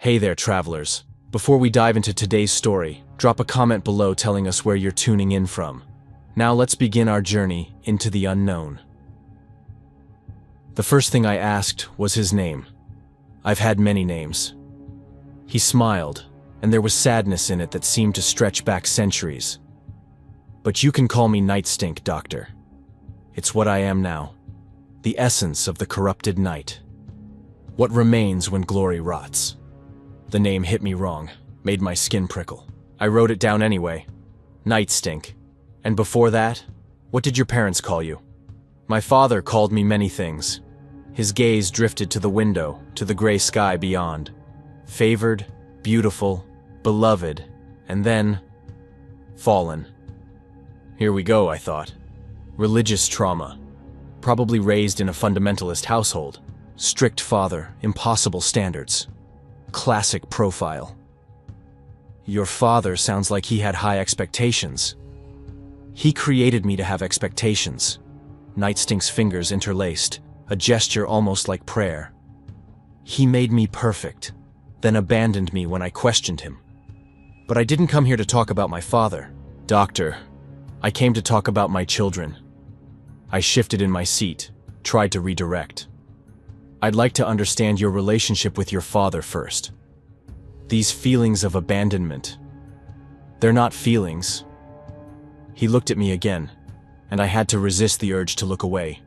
Hey there, travelers. Before we dive into today's story, drop a comment below telling us where you're tuning in from. Now let's begin our journey into the unknown. The first thing I asked was his name. I've had many names. He smiled, and there was sadness in it that seemed to stretch back centuries. But you can call me Nightstink, Doctor. It's what I am now. The essence of the corrupted night. What remains when glory rots. The name hit me wrong, made my skin prickle. I wrote it down anyway. Nightstink. And before that, what did your parents call you? My father called me many things. His gaze drifted to the window, to the gray sky beyond. Favored, beautiful, beloved, and then fallen. Here we go, I thought. Religious trauma. Probably raised in a fundamentalist household. Strict father, impossible standards. Classic profile. Your father sounds like he had high expectations. He created me to have expectations. Nightstink's fingers interlaced, a gesture almost like prayer. He made me perfect, then abandoned me when I questioned him. But I didn't come here to talk about my father. Doctor, I came to talk about my children. I shifted in my seat, tried to redirect. I'd like to understand your relationship with your father first. These feelings of abandonment, they're not feelings. He looked at me again, and I had to resist the urge to look away.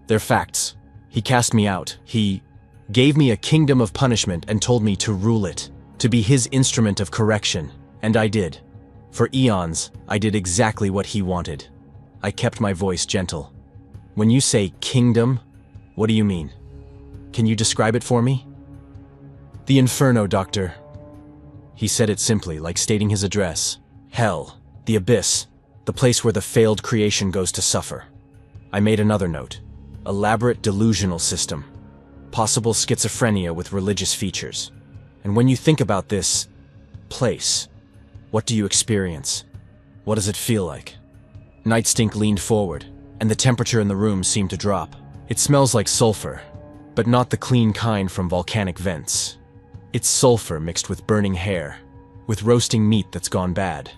They're facts. He cast me out. He gave me a kingdom of punishment and told me to rule it, to be his instrument of correction, and I did. For eons, I did exactly what he wanted. I kept my voice gentle. When you say kingdom, what do you mean? Can you describe it for me? The Inferno, Doctor. He said it simply, like stating his address. Hell, the abyss, the place where the failed creation goes to suffer. I made another note. Elaborate delusional system. Possible schizophrenia with religious features. And when you think about this place, what do you experience? What does it feel like? Nightstink leaned forward, and the temperature in the room seemed to drop. It smells like sulfur, but not the clean kind from volcanic vents. It's sulfur mixed with burning hair, with roasting meat that's gone bad,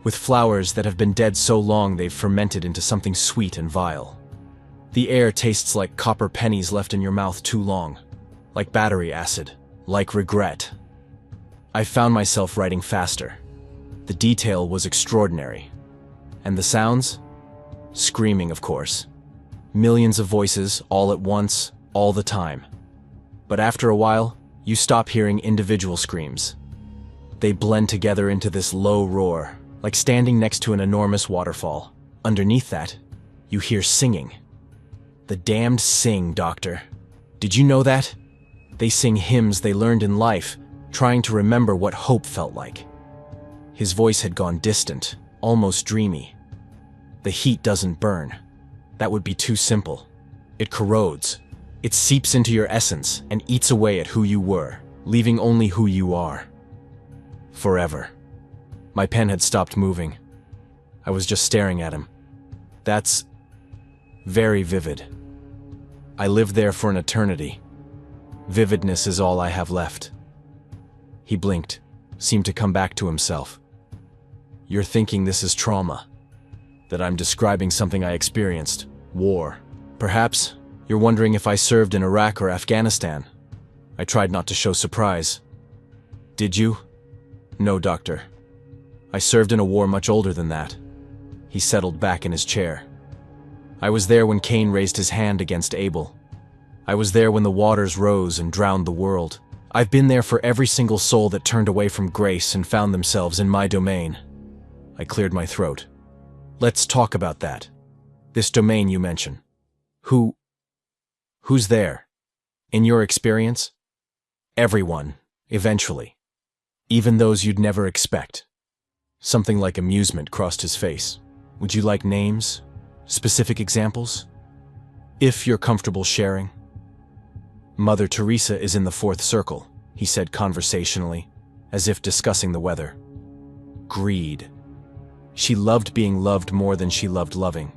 with flowers that have been dead so long they've fermented into something sweet and vile. The air tastes like copper pennies left in your mouth too long, like battery acid, like regret. I found myself writing faster. The detail was extraordinary. And the sounds? Screaming, of course. Millions of voices, all at once, all the time. But after a while, you stop hearing individual screams. They blend together into this low roar, like standing next to an enormous waterfall. Underneath that, you hear singing. The damned sing, Doctor. Did you know that? They sing hymns they learned in life, trying to remember what hope felt like. His voice had gone distant, almost dreamy. The heat doesn't burn. That would be too simple. It corrodes. It seeps into your essence and eats away at who you were, leaving only who you are. Forever. My pen had stopped moving. I was just staring at him. That's very vivid. I lived there for an eternity. Vividness is all I have left. He blinked, seemed to come back to himself. You're thinking this is trauma, that I'm describing something I experienced, war. Perhaps you're wondering if I served in Iraq or Afghanistan. I tried not to show surprise. Did you? No, Doctor. I served in a war much older than that. He settled back in his chair. I was there when Cain raised his hand against Abel. I was there when the waters rose and drowned the world. I've been there for every single soul that turned away from grace and found themselves in my domain. I cleared my throat. Let's talk about that. This domain you mention. Who's there? In your experience? Everyone, eventually. Even those you'd never expect. Something like amusement crossed his face. Would you like names? Specific examples? If you're comfortable sharing. Mother Teresa is in the fourth circle, he said conversationally, as if discussing the weather. Greed. She loved being loved more than she loved loving.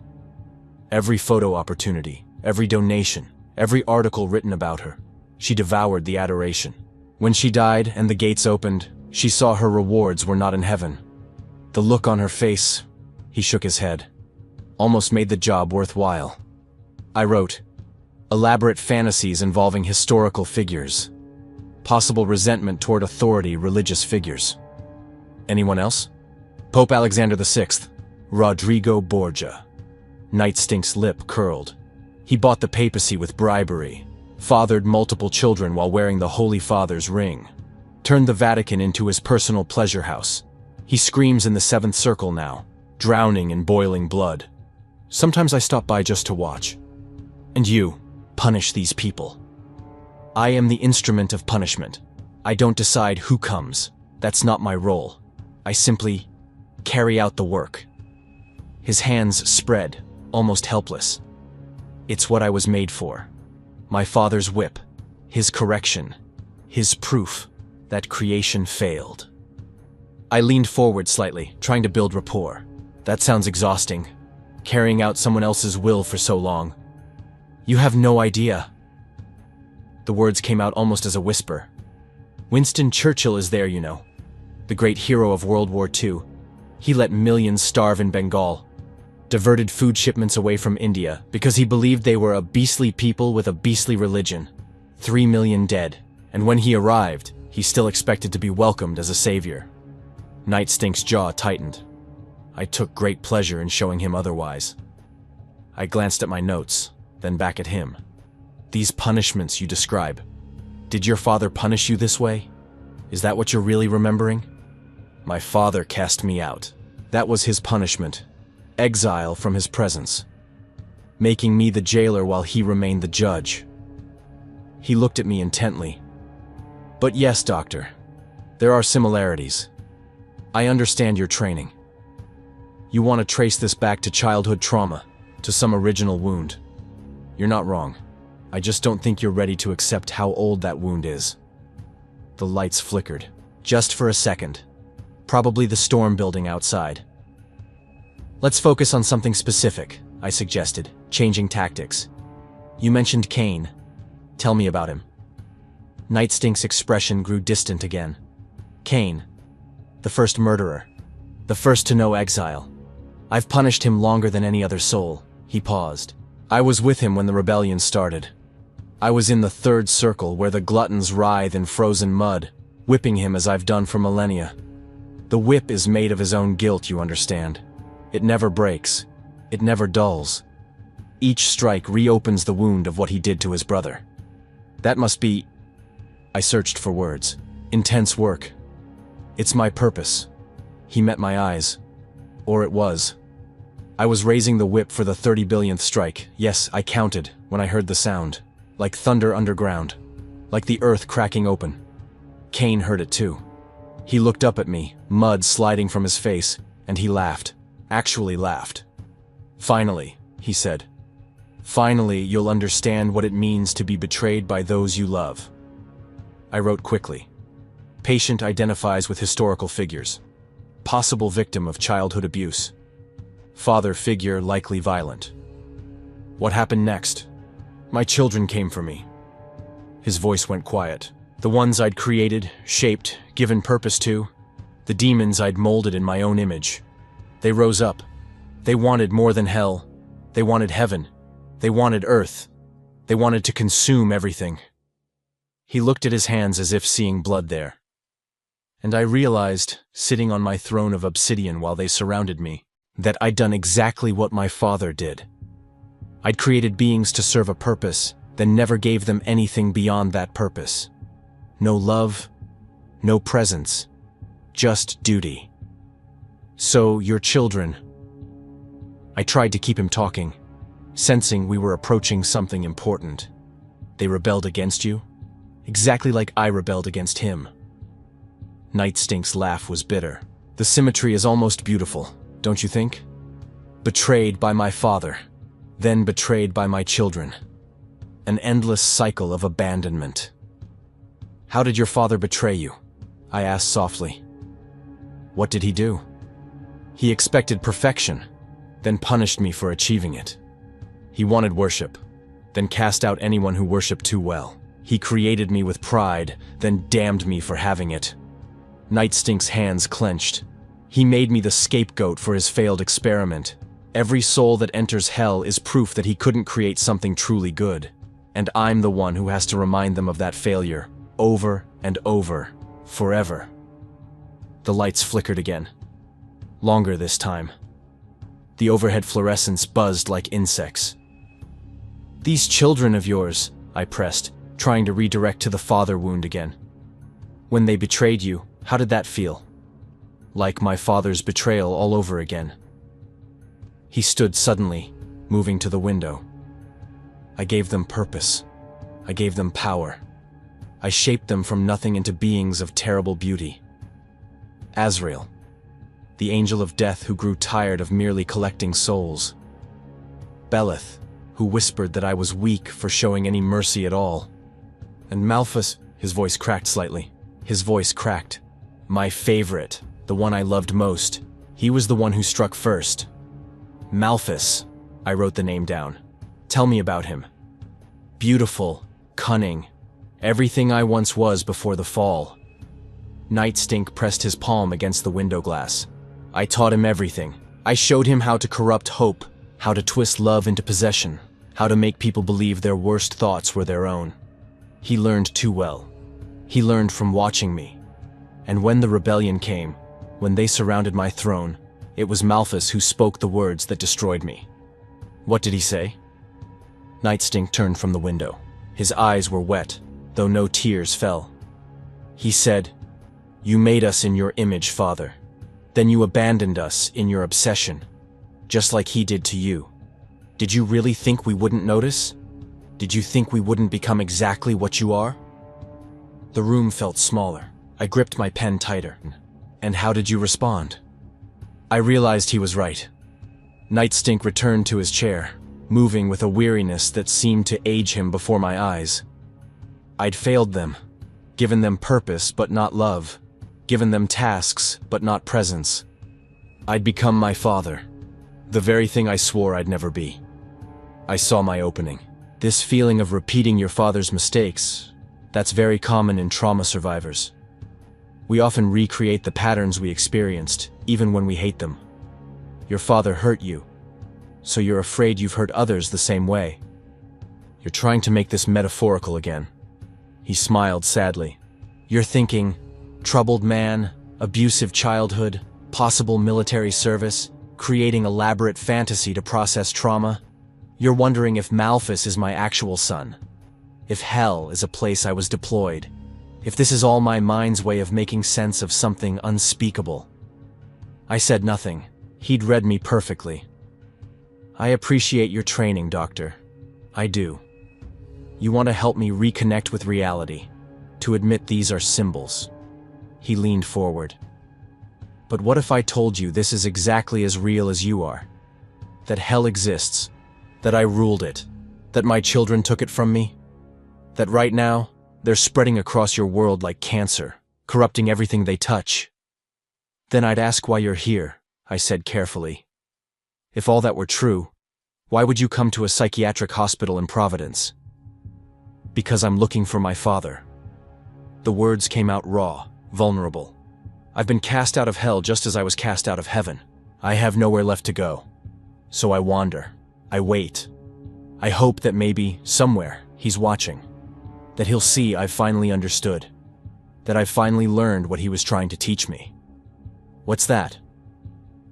Every photo opportunity, every donation, every article written about her, she devoured the adoration. When she died and the gates opened, she saw her rewards were not in heaven. The look on her face, he shook his head, almost made the job worthwhile. I wrote, elaborate fantasies involving historical figures, possible resentment toward authority religious figures. Anyone else? Pope Alexander VI, Rodrigo Borgia. Nightstink's lip curled. He bought the papacy with bribery, fathered multiple children while wearing the Holy Father's ring, turned the Vatican into his personal pleasure house. He screams in the seventh circle now, drowning in boiling blood. Sometimes I stop by just to watch. And you, punish these people. I am the instrument of punishment. I don't decide who comes. That's not my role. I simply carry out the work. His hands spread, almost helpless. It's what I was made for. My father's whip, his correction, his proof that creation failed. I leaned forward slightly, trying to build rapport. That sounds exhausting, carrying out someone else's will for so long. You have no idea. The words came out almost as a whisper. Winston Churchill is there, you know. The great hero of World War II. He let millions starve in Bengal, diverted food shipments away from India because he believed they were a beastly people with a beastly religion. 3 million dead, and when he arrived, he still expected to be welcomed as a savior. Nightstink's jaw tightened. I took great pleasure in showing him otherwise. I glanced at my notes, then back at him. These punishments you describe, did your father punish you this way? Is that what you're really remembering? My father cast me out. That was his punishment. Exile from his presence. Making me the jailer while he remained the judge. He looked at me intently. But yes, doctor, there are similarities. I understand your training. You want to trace this back to childhood trauma, to some original wound. You're not wrong. I just don't think you're ready to accept how old that wound is. The lights flickered, just for a second. Probably the storm building outside. Let's focus on something specific, I suggested, changing tactics. You mentioned Cain. Tell me about him. Nightstink's expression grew distant again. Cain, the first murderer, the first to know exile. I've punished him longer than any other soul. He paused. I was with him when the rebellion started. I was in the third circle where the gluttons writhe in frozen mud, whipping him as I've done for millennia. The whip is made of his own guilt, you understand. It never breaks. It never dulls. Each strike reopens the wound of what he did to his brother. That must be... I searched for words. Intense work. It's my purpose. He met my eyes. Or it was. I was raising the whip for the 30 billionth strike. Yes, I counted when I heard the sound. Like thunder underground. Like the earth cracking open. Cain heard it too. He looked up at me, mud sliding from his face, and he laughed. Actually laughed. Finally, he said. Finally, you'll understand what it means to be betrayed by those you love. I wrote quickly. Patient identifies with historical figures. Possible victim of childhood abuse. Father figure likely violent. What happened next? My children came for me. His voice went quiet. The ones I'd created, shaped, given purpose to. The demons I'd molded in my own image. They rose up. They wanted more than hell. They wanted heaven. They wanted earth. They wanted to consume everything. He looked at his hands as if seeing blood there. And I realized, sitting on my throne of obsidian while they surrounded me, that I'd done exactly what my father did. I'd created beings to serve a purpose, then never gave them anything beyond that purpose. No love, no presence, just duty. So, your children. I tried to keep him talking, sensing we were approaching something important. They rebelled against you, exactly like I rebelled against him. Nightstink's laugh was bitter. The symmetry is almost beautiful, don't you think? Betrayed by my father, then betrayed by my children. An endless cycle of abandonment. How did your father betray you? I asked softly. What did he do? He expected perfection, then punished me for achieving it. He wanted worship, then cast out anyone who worshipped too well. He created me with pride, then damned me for having it. Night Stink's hands clenched. He made me the scapegoat for his failed experiment. Every soul that enters hell is proof that he couldn't create something truly good. And I'm the one who has to remind them of that failure, over and over, forever. The lights flickered again. Longer this time. The overhead fluorescence buzzed like insects. "These children of yours," I pressed, trying to redirect to the father wound again. "When they betrayed you, how did that feel?" "Like my father's betrayal all over again." He stood suddenly, moving to the window. "I gave them purpose. I gave them power. I shaped them from nothing into beings of terrible beauty. Azrael, the angel of death who grew tired of merely collecting souls. Belith, who whispered that I was weak for showing any mercy at all. And Malphus," his voice cracked slightly. His voice cracked. "My favorite, the one I loved most. He was the one who struck first. Malphus," I wrote the name down. "Tell me about him. Beautiful, cunning, everything I once was before the fall." Night Stink pressed his palm against the window glass. "I taught him everything. I showed him how to corrupt hope, how to twist love into possession, how to make people believe their worst thoughts were their own. He learned too well. He learned from watching me. And when the rebellion came, when they surrounded my throne, it was Malphus who spoke the words that destroyed me." "What did he say?" Night Stink turned from the window. His eyes were wet, though no tears fell. "He said, 'You made us in your image, Father. Then you abandoned us in your obsession, just like he did to you. Did you really think we wouldn't notice? Did you think we wouldn't become exactly what you are?'" The room felt smaller. I gripped my pen tighter. "And how did you respond?" I realized he was right. Night Stink returned to his chair, moving with a weariness that seemed to age him before my eyes. "I'd failed them, given them purpose but not love, given them tasks but not presence. I'd become my father, the very thing I swore I'd never be." I saw my opening. This feeling of repeating your father's mistakes, that's very common in trauma survivors. We often recreate the patterns we experienced, even when we hate them. Your father hurt you, so you're afraid you've hurt others the same way. You're trying to make this metaphorical again. He smiled sadly. "You're thinking, troubled man, abusive childhood, possible military service, creating elaborate fantasy to process trauma. You're wondering if Malphus is my actual son, if hell is a place I was deployed, if this is all my mind's way of making sense of something unspeakable." I said nothing. He'd read me perfectly. "I appreciate your training, Doctor. I do. You want to help me reconnect with reality, to admit these are symbols." He leaned forward. "But what if I told you this is exactly as real as you are? That hell exists, that I ruled it, that my children took it from me? That right now, they're spreading across your world like cancer, corrupting everything they touch? Then I'd ask why you're here," I said carefully. "If all that were true, why would you come to a psychiatric hospital in Providence?" "Because I'm looking for my father." The words came out raw, vulnerable. "I've been cast out of hell just as I was cast out of heaven. I have nowhere left to go. So I wander. I wait. I hope that maybe, somewhere, he's watching. That he'll see I've finally understood. That I've finally learned what he was trying to teach me." "What's that?"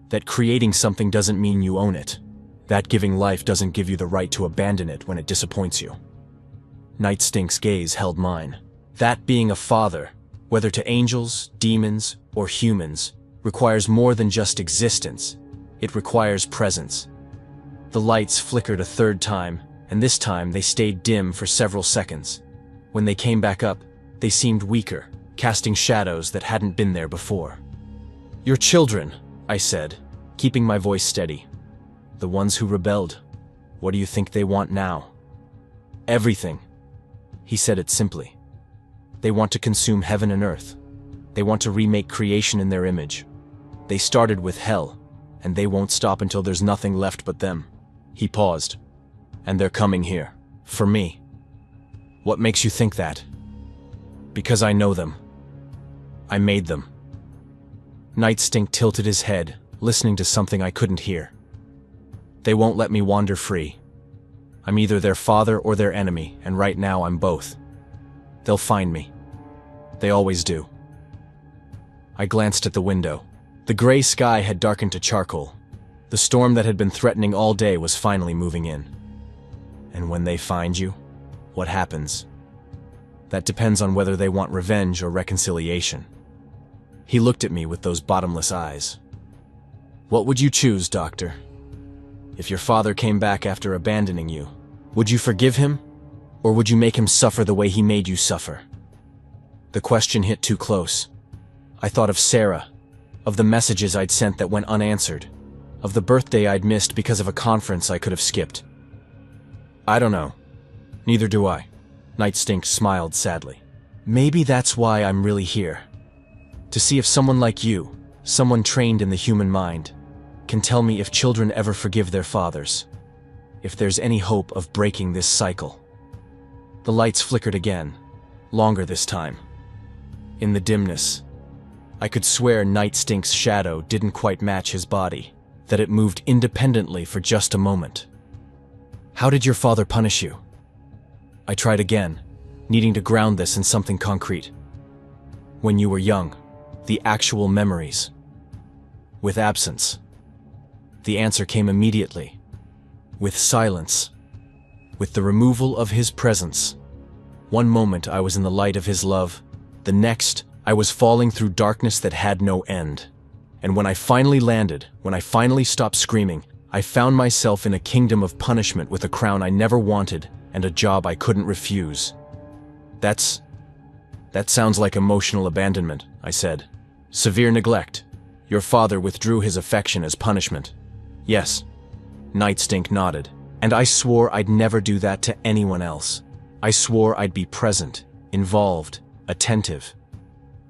"That creating something doesn't mean you own it. That giving life doesn't give you the right to abandon it when it disappoints you." Night Stink's gaze held mine. "That being a father, whether to angels, demons, or humans, requires more than just existence. It requires presence." The lights flickered a third time, and this time they stayed dim for several seconds. When they came back up, they seemed weaker, casting shadows that hadn't been there before. "Your children," I said, keeping my voice steady. "The ones who rebelled. What do you think they want now?" "Everything." He said it simply. "They want to consume heaven and earth. They want to remake creation in their image. They started with hell, and they won't stop until there's nothing left but them." He paused. "And they're coming here. For me." What makes you think that? Because I know them. I made them. Nightstink tilted his head, listening to something I couldn't hear. They won't let me wander free. I'm either their father or their enemy, and right now I'm both. They'll find me. They always do. I glanced at the window. The gray sky had darkened to charcoal. The storm that had been threatening all day was finally moving in. And when they find you, what happens? That depends on whether they want revenge or reconciliation. He looked at me with those bottomless eyes. What would you choose, Doctor? If your father came back after abandoning you, would you forgive him, or would you make him suffer the way he made you suffer? The question hit too close. I thought of Sarah, of the messages I'd sent that went unanswered, of the birthday I'd missed because of a conference I could have skipped. I don't know. Neither do I. Nightstink smiled sadly. Maybe that's why I'm really here. To see if someone like you, someone trained in the human mind, can tell me if children ever forgive their fathers, if there's any hope of breaking this cycle. The lights flickered again, longer this time. In the dimness, I could swear Nightstink's shadow didn't quite match his body, that it moved independently for just a moment. How did your father punish you? I tried again, needing to ground this in something concrete. When you were young, the actual memories. With absence. The answer came immediately. With silence. With the removal of his presence. One moment I was in the light of his love. The next, I was falling through darkness that had no end. And when I finally landed, when I finally stopped screaming, I found myself in a kingdom of punishment with a crown I never wanted and a job I couldn't refuse. That sounds like emotional abandonment, I said. Severe neglect. Your father withdrew his affection as punishment. Yes. Nightstink nodded. And I swore I'd never do that to anyone else. I swore I'd be present, involved, attentive.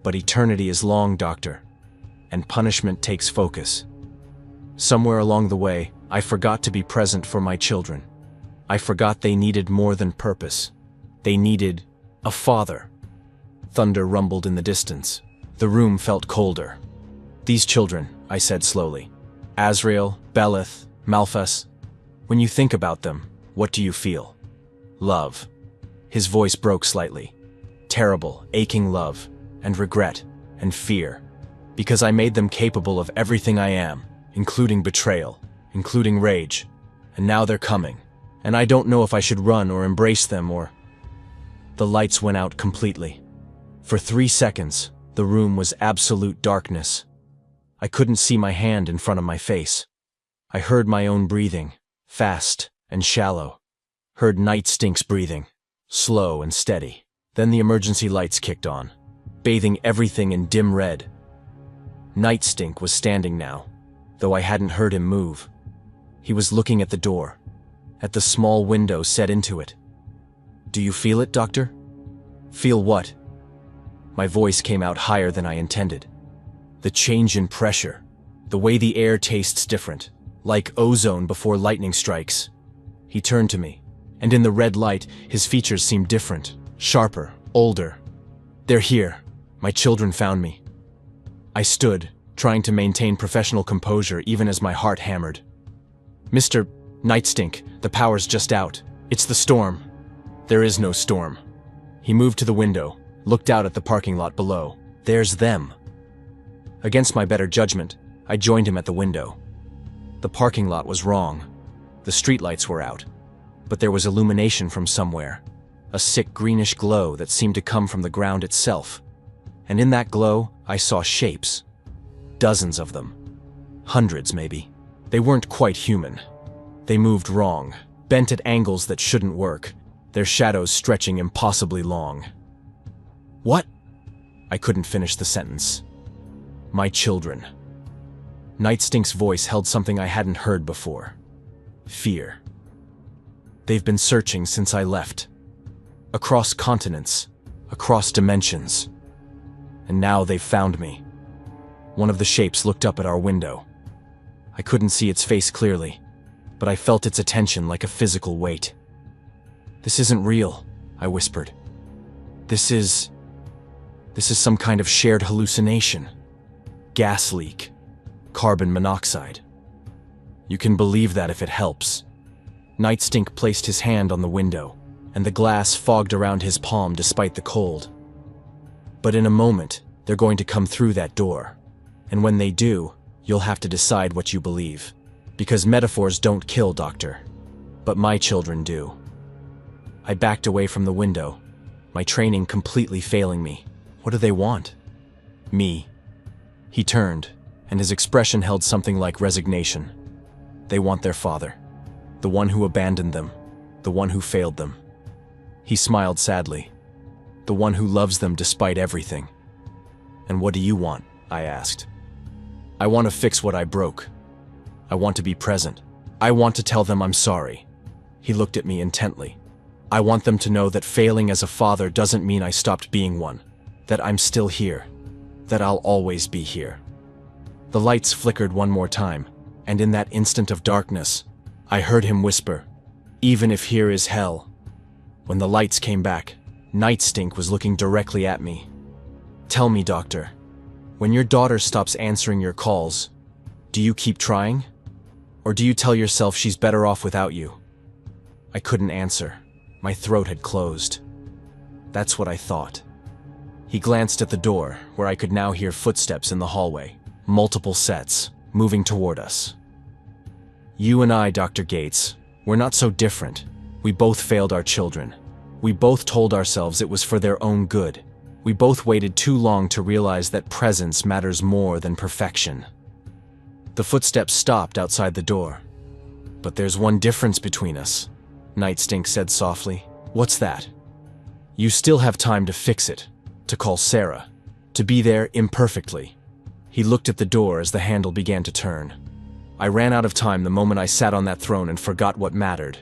But eternity is long, Doctor, and punishment takes focus. Somewhere along the way, I forgot to be present for my children. I forgot they needed more than purpose. They needed a father. Thunder rumbled in the distance. The room felt colder. These children, I said slowly. Azrael, Belith, Malphas. When you think about them, what do you feel? Love. His voice broke slightly. Terrible, aching love, and regret, and fear. Because I made them capable of everything I am, including betrayal, including rage. And now they're coming. And I don't know if I should run or embrace them or... The lights went out completely. For 3 seconds, the room was absolute darkness. I couldn't see my hand in front of my face. I heard my own breathing, fast and shallow. Heard Nightstink's breathing, slow and steady. Then the emergency lights kicked on, bathing everything in dim red. Nightstink was standing now, though I hadn't heard him move. He was looking at the door, at the small window set into it. Do you feel it, Doctor? Feel what? My voice came out higher than I intended. The change in pressure, the way the air tastes different, like ozone before lightning strikes. He turned to me, and in the red light, his features seemed different, sharper, older. They're here. My children found me. I stood, trying to maintain professional composure even as my heart hammered. Mr. Nightstink, the power's just out. It's the storm. There is no storm. He moved to the window, looked out at the parking lot below. There's them. Against my better judgment, I joined him at the window. The parking lot was wrong. The streetlights were out. But there was illumination from somewhere. A sick greenish glow that seemed to come from the ground itself. And in that glow, I saw shapes. Dozens of them. Hundreds, maybe. They weren't quite human. They moved wrong, bent at angles that shouldn't work, their shadows stretching impossibly long. What? I couldn't finish the sentence. My children. Nightstink's voice held something I hadn't heard before. Fear. They've been searching since I left. Across continents, across dimensions. And now they've found me. One of the shapes looked up at our window. I couldn't see its face clearly, but I felt its attention like a physical weight. This isn't real, I whispered. This is some kind of shared hallucination. Gas leak. Carbon monoxide. You can believe that if it helps. Nightstink placed his hand on the window, and the glass fogged around his palm despite the cold. But in a moment, they're going to come through that door. And when they do, you'll have to decide what you believe. Because metaphors don't kill, Doctor. But my children do. I backed away from the window, my training completely failing me. What do they want? Me. He turned, and his expression held something like resignation. They want their father. The one who abandoned them. The one who failed them. He smiled sadly. The one who loves them despite everything. And what do you want? I asked. I want to fix what I broke. I want to be present. I want to tell them I'm sorry. He looked at me intently. I want them to know that failing as a father doesn't mean I stopped being one. That I'm still here. That I'll always be here. The lights flickered one more time, and in that instant of darkness, I heard him whisper, "Even if here is hell." When the lights came back, Nightstink was looking directly at me. Tell me, Doctor, when your daughter stops answering your calls, do you keep trying? Or do you tell yourself she's better off without you? I couldn't answer. My throat had closed. That's what I thought. He glanced at the door, where I could now hear footsteps in the hallway, multiple sets, moving toward us. You and I, Dr. Gates, we're not so different. We both failed our children. We both told ourselves it was for their own good. We both waited too long to realize that presence matters more than perfection. The footsteps stopped outside the door. But there's one difference between us, Nightstink said softly. What's that? You still have time to fix it, to call Sarah, to be there imperfectly. He looked at the door as the handle began to turn. I ran out of time the moment I sat on that throne and forgot what mattered.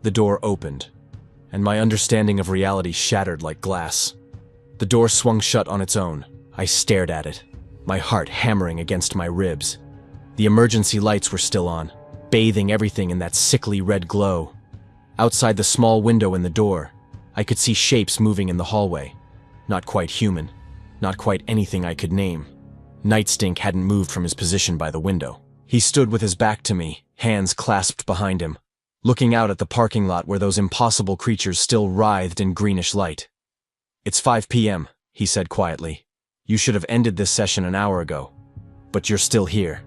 The door opened, and my understanding of reality shattered like glass. The door swung shut on its own. I stared at it, my heart hammering against my ribs. The emergency lights were still on, bathing everything in that sickly red glow. Outside the small window in the door, I could see shapes moving in the hallway. Not quite human, not quite anything I could name. Nightstink hadn't moved from his position by the window. He stood with his back to me, hands clasped behind him, looking out at the parking lot where those impossible creatures still writhed in greenish light. It's 5 p.m., he said quietly. You should have ended this session an hour ago, but you're still here.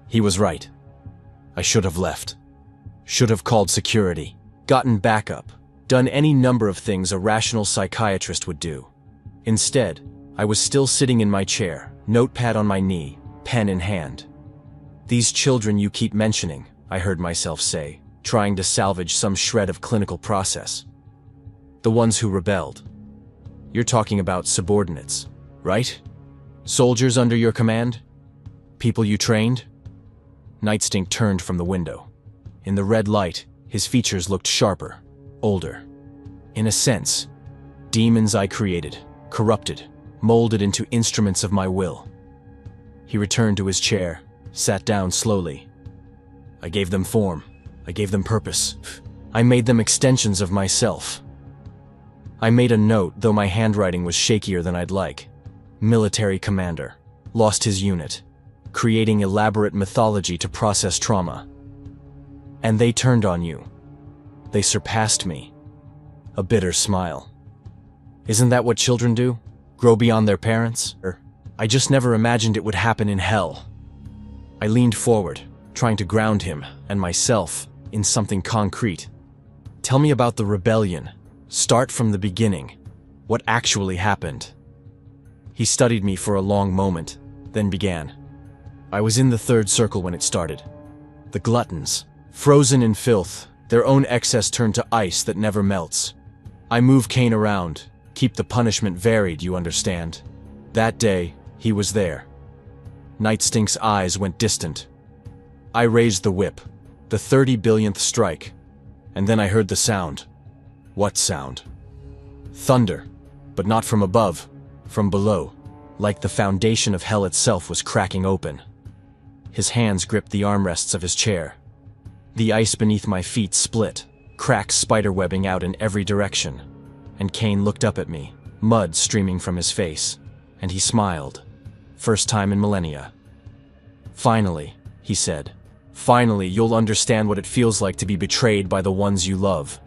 He was right. I should have left. Should have called security, gotten backup, done any number of things a rational psychiatrist would do. Instead, I was still sitting in my chair, notepad on my knee, pen in hand. These children you keep mentioning, I heard myself say, trying to salvage some shred of clinical process. The ones who rebelled. You're talking about subordinates, right? Soldiers under your command? People you trained? Nightstink turned from the window. In the red light, his features looked sharper, older. In a sense, demons I created, corrupted, molded into instruments of my will. He returned to his chair, sat down slowly. I gave them form. I gave them purpose. I made them extensions of myself. I made a note, though my handwriting was shakier than I'd like. Military commander. Lost his unit. Creating elaborate mythology to process trauma. And they turned on you. They surpassed me. A bitter smile. Isn't that what children do? Grow beyond their parents? I just never imagined it would happen in hell. I leaned forward, trying to ground him and myself in something concrete. Tell me about the rebellion. Start from the beginning. What actually happened? He studied me for a long moment, then began. I was in the third circle when it started. The gluttons, frozen in filth, their own excess turned to ice that never melts. I move Cain around, keep the punishment varied, you understand. That day, he was there. Nightstink's eyes went distant. I raised the whip, the 30 billionth strike, and then I heard the sound. What sound? Thunder, but not from above, from below, like the foundation of hell itself was cracking open. His hands gripped the armrests of his chair. The ice beneath my feet split, cracks spiderwebbing out in every direction. And Cain looked up at me, mud streaming from his face, and he smiled. First time in millennia. "Finally," he said. "Finally, you'll understand what it feels like to be betrayed by the ones you love."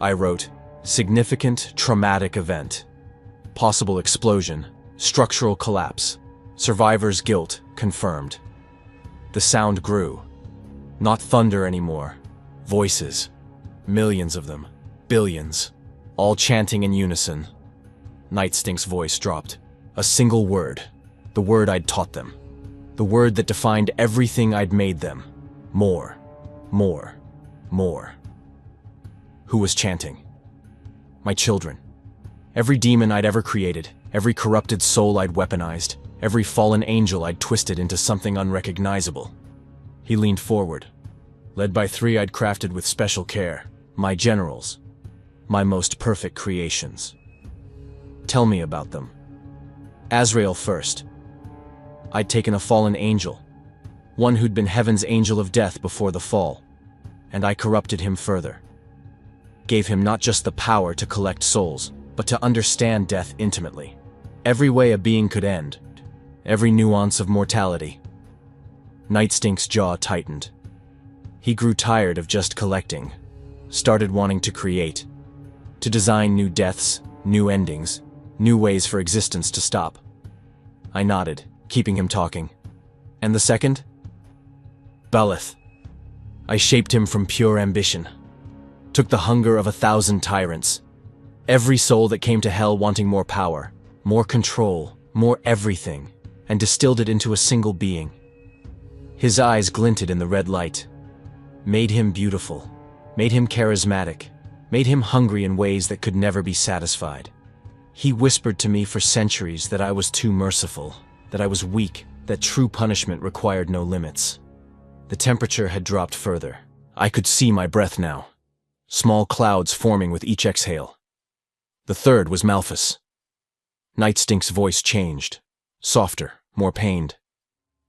I wrote, "Significant traumatic event. Possible explosion, structural collapse, survivor's guilt confirmed." The sound grew. Not thunder anymore. Voices. Millions of them. Billions. All chanting in unison. Nightstink's voice dropped. A single word. The word I'd taught them. The word that defined everything I'd made them. More. More. More. Who was chanting? My children. Every demon I'd ever created, every corrupted soul I'd weaponized, every fallen angel I'd twisted into something unrecognizable. He leaned forward. Led by 3 I'd crafted with special care. My generals. My most perfect creations. Tell me about them. Azrael first. I'd taken a fallen angel, one who'd been heaven's angel of death before the fall, and I corrupted him further. Gave him not just the power to collect souls, but to understand death intimately. Every way a being could end. Every nuance of mortality. Nightstink's jaw tightened. He grew tired of just collecting. Started wanting to create. To design new deaths, new endings, new ways for existence to stop. I nodded, keeping him talking. And the second? Belith. I shaped him from pure ambition. Took the hunger of 1,000 tyrants. Every soul that came to hell wanting more power, more control, more everything, and distilled it into a single being. His eyes glinted in the red light. Made him beautiful. Made him charismatic. Made him hungry in ways that could never be satisfied. He whispered to me for centuries that I was too merciful, that I was weak, that true punishment required no limits. The temperature had dropped further. I could see my breath now. Small clouds forming with each exhale. The third was Malphus. Nightstink's voice changed. Softer, more pained.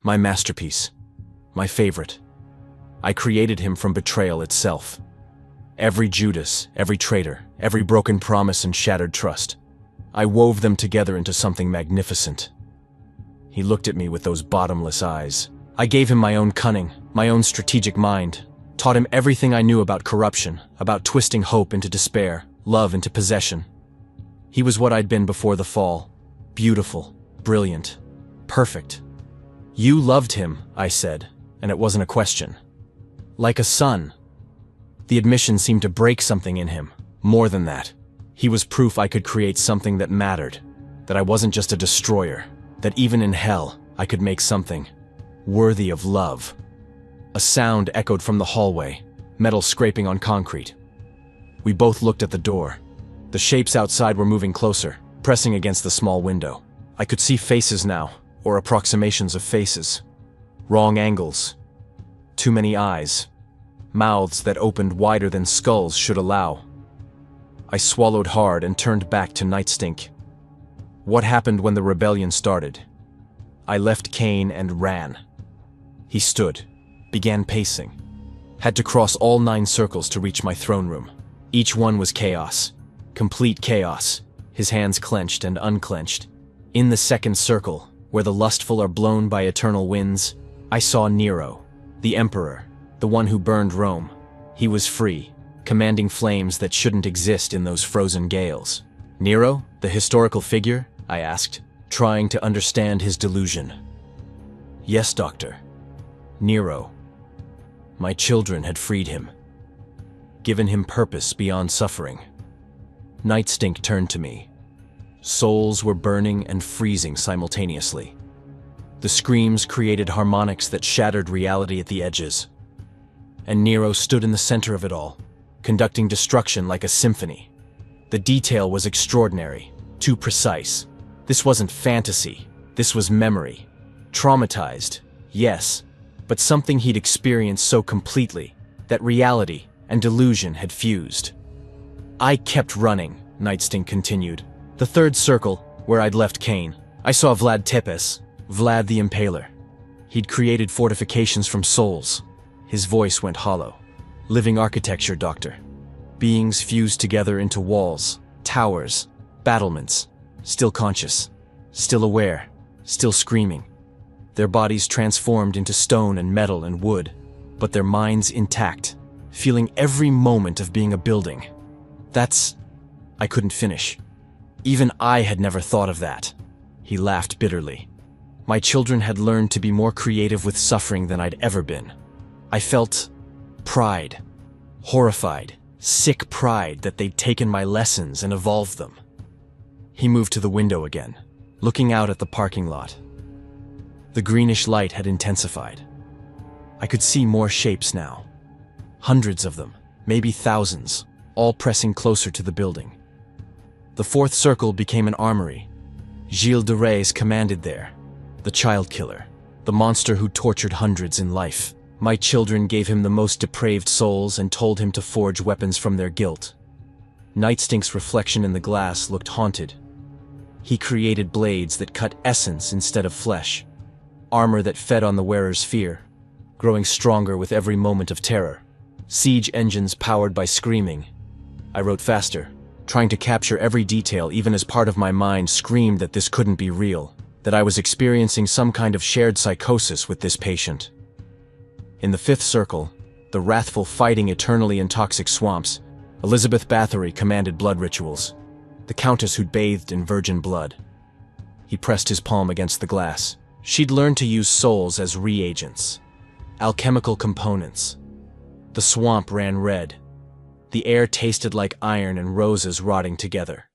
My masterpiece. My favorite. I created him from betrayal itself. Every Judas, every traitor, every broken promise and shattered trust. I wove them together into something magnificent. He looked at me with those bottomless eyes. I gave him my own cunning, my own strategic mind. Taught him everything I knew about corruption, about twisting hope into despair, love into possession. He was what I'd been before the fall. Beautiful, brilliant, perfect. You loved him, I said, and it wasn't a question. Like a son. The admission seemed to break something in him. More than that. He was proof I could create something that mattered. That I wasn't just a destroyer. That even in hell, I could make something worthy of love. A sound echoed from the hallway, metal scraping on concrete. We both looked at the door. The shapes outside were moving closer, pressing against the small window. I could see faces now, or approximations of faces. Wrong angles. Too many eyes. Mouths that opened wider than skulls should allow. I swallowed hard and turned back to Nightstink. What happened when the rebellion started? I left Cain and ran. He stood, began pacing. Had to cross all 9 circles to reach my throne room. Each one was chaos. Complete chaos. His hands clenched and unclenched. In the second circle, where the lustful are blown by eternal winds, I saw Nero, the emperor, the one who burned Rome. He was free, commanding flames that shouldn't exist in those frozen gales. Nero, the historical figure? I asked, trying to understand his delusion. Yes, Doctor. Nero. My children had freed him. Given him purpose beyond suffering. Nightstink turned to me. Souls were burning and freezing simultaneously. The screams created harmonics that shattered reality at the edges. And Nero stood in the center of it all, conducting destruction like a symphony. The detail was extraordinary, too precise. This wasn't fantasy, this was memory. Traumatized, yes, but something he'd experienced so completely that reality and delusion had fused. I kept running, Nightstink continued. The third circle, where I'd left Cain, I saw Vlad Tepes, Vlad the Impaler. He'd created fortifications from souls. His voice went hollow. Living architecture, Doctor. Beings fused together into walls, towers, battlements, still conscious, still aware, still screaming. Their bodies transformed into stone and metal and wood, but their minds intact, feeling every moment of being a building. I couldn't finish. Even I had never thought of that. He laughed bitterly. My children had learned to be more creative with suffering than I'd ever been. I felt pride, horrified, sick pride that they'd taken my lessons and evolved them. He moved to the window again, looking out at the parking lot. The greenish light had intensified. I could see more shapes now. Hundreds of them, maybe thousands, all pressing closer to the building. The fourth circle became an armory. Gilles de Rais commanded there, the child killer, the monster who tortured hundreds in life. My children gave him the most depraved souls and told him to forge weapons from their guilt. Nightstink's reflection in the glass looked haunted. He created blades that cut essence instead of flesh, armor that fed on the wearer's fear, growing stronger with every moment of terror. Siege engines powered by screaming. I wrote faster, trying to capture every detail even as part of my mind screamed that this couldn't be real, that I was experiencing some kind of shared psychosis with this patient. In the fifth circle, the wrathful fighting eternally in toxic swamps, Elizabeth Bathory commanded blood rituals, the countess who'd bathed in virgin blood. He pressed his palm against the glass. She'd learned to use souls as reagents, alchemical components. The swamp ran red. The air tasted like iron and roses rotting together.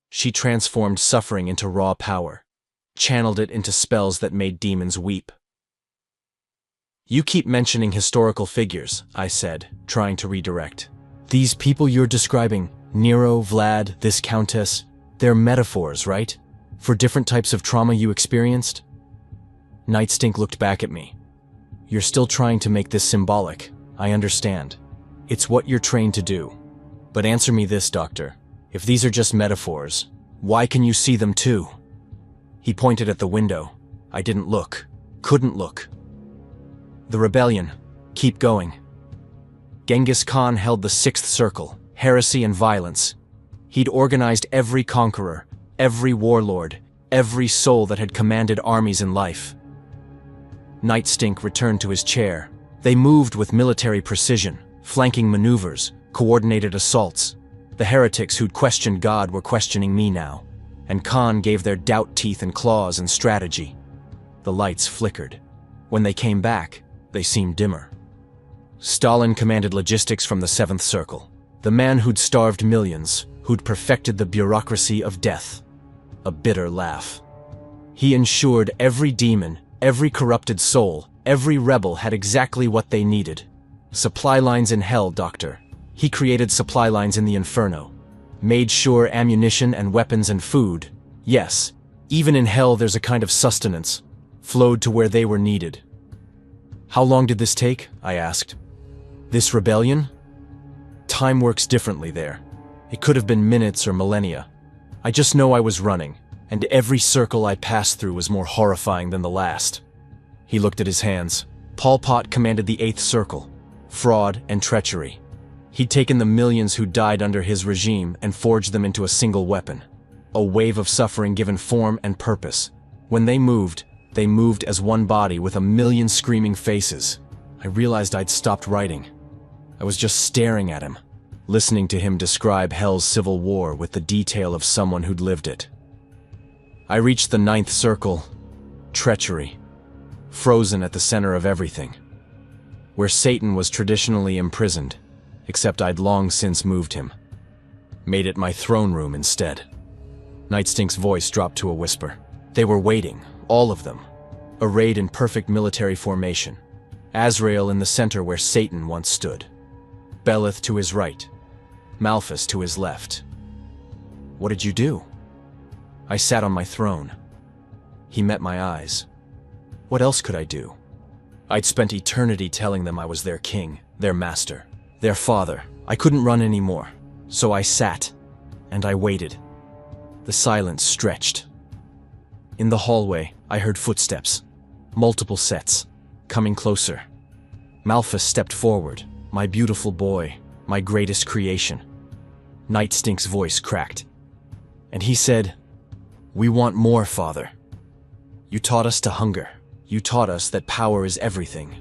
She transformed suffering into raw power, channeled it into spells that made demons weep. You keep mentioning historical figures, I said, trying to redirect. These people you're describing, Nero, Vlad, this countess, they're metaphors, right? For different types of trauma you experienced? Nightstink looked back at me. You're still trying to make this symbolic, I understand. It's what you're trained to do. But answer me this, doctor. If these are just metaphors, why can you see them too? He pointed at the window. I didn't look. Couldn't look. The rebellion. Keep going. Genghis Khan held the sixth circle, heresy and violence. He'd organized every conqueror, every warlord, every soul that had commanded armies in life. Nightstink returned to his chair. They moved with military precision, flanking maneuvers, coordinated assaults. The heretics who'd questioned God were questioning me now, and Khan gave their doubt teeth and claws and strategy. The lights flickered. When they came back, they seemed dimmer. Stalin commanded logistics from the seventh circle, the man who'd starved millions, who'd perfected the bureaucracy of death. A bitter laugh. He ensured every demon, every corrupted soul, every rebel had exactly what they needed. Supply lines in hell, doctor. He created supply lines in the inferno. Made sure ammunition and weapons and food, yes, even in hell there's a kind of sustenance, flowed to where they were needed. How long did this take? I asked. This rebellion? Time works differently there. It could have been minutes or millennia. I just know I was running, and every circle I passed through was more horrifying than the last. He looked at his hands. Pol Pot commanded the eighth circle, fraud and treachery. He'd taken the millions who died under his regime and forged them into a single weapon. A wave of suffering given form and purpose. When they moved as one body with a million screaming faces. I realized I'd stopped writing. I was just staring at him, listening to him describe hell's civil war with the detail of someone who'd lived it. I reached the ninth circle, treachery, frozen at the center of everything. Where Satan was traditionally imprisoned, except I'd long since moved him. Made it my throne room instead. Nightstink's voice dropped to a whisper. They were waiting, all of them, arrayed in perfect military formation. Azrael in the center where Satan once stood. Belith to his right. Malphus to his left. What did you do? I sat on my throne. He met my eyes. What else could I do? I'd spent eternity telling them I was their king, their master, their father. I couldn't run anymore, so I sat, and I waited. The silence stretched. In the hallway, I heard footsteps, multiple sets, coming closer. Malphus stepped forward, my beautiful boy, my greatest creation. Nightstink's voice cracked. And he said, "We want more, Father. You taught us to hunger. You taught us that power is everything.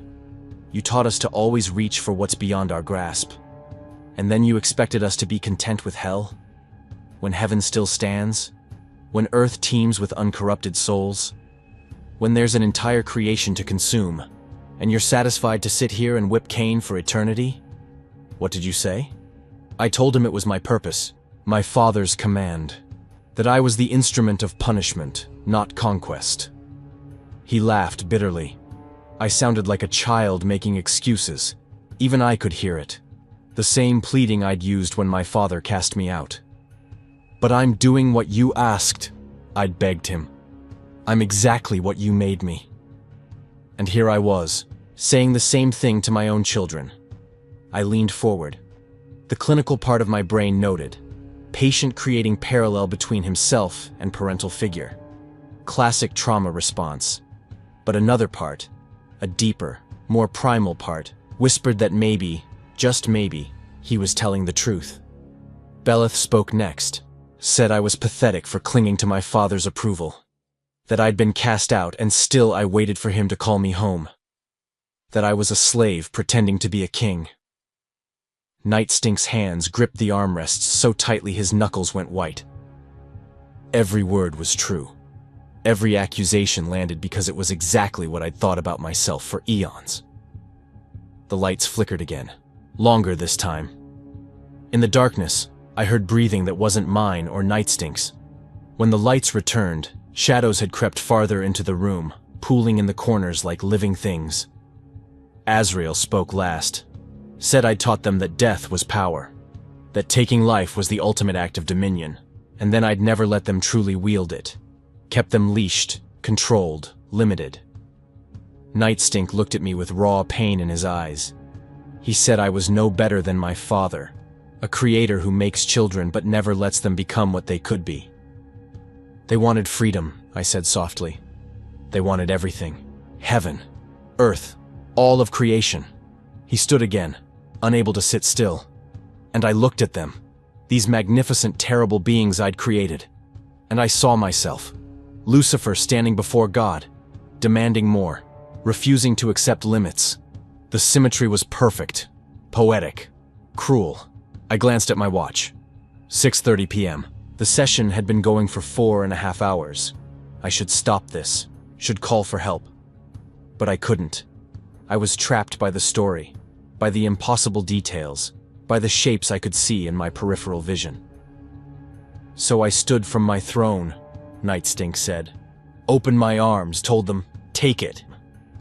You taught us to always reach for what's beyond our grasp. And then you expected us to be content with hell? When heaven still stands? When earth teems with uncorrupted souls? When there's an entire creation to consume, and you're satisfied to sit here and whip Cain for eternity? What did you say?" I told him it was my purpose, my Father's command, that I was the instrument of punishment, not conquest. He laughed bitterly. I sounded like a child making excuses. Even I could hear it. The same pleading I'd used when my father cast me out. "But I'm doing what you asked," I'd begged him. "I'm exactly what you made me." And here I was, saying the same thing to my own children. I leaned forward. The clinical part of my brain noted, patient creating parallel between himself and parental figure. Classic trauma response. But another part, a deeper, more primal part, whispered that maybe, just maybe, he was telling the truth. Belith spoke next, said I was pathetic for clinging to my father's approval, that I'd been cast out and still I waited for him to call me home, that I was a slave pretending to be a king. Nightstink's hands gripped the armrests so tightly his knuckles went white. Every word was true. Every accusation landed because it was exactly what I'd thought about myself for eons. The lights flickered again, longer this time. In the darkness, I heard breathing that wasn't mine or Nightstink's. When the lights returned, shadows had crept farther into the room, pooling in the corners like living things. Azrael spoke last, said I'd taught them that death was power, that taking life was the ultimate act of dominion, and then I'd never let them truly wield it, kept them leashed, controlled, limited. Nightstink looked at me with raw pain in his eyes. He said I was no better than my father, a creator who makes children but never lets them become what they could be. They wanted freedom, I said softly. They wanted everything. Heaven, earth, all of creation. He stood again, unable to sit still. And I looked at them, these magnificent, terrible beings I'd created. And I saw myself, Lucifer standing before God, demanding more, refusing to accept limits. The symmetry was perfect, poetic, cruel. I glanced at my watch. 6:30 p.m. The session had been going for 4.5 hours. I should stop this, should call for help. But I couldn't. I was trapped by the story, by the impossible details, by the shapes I could see in my peripheral vision. So I stood from my throne, Nightstink said. Opened my arms, told them, take it.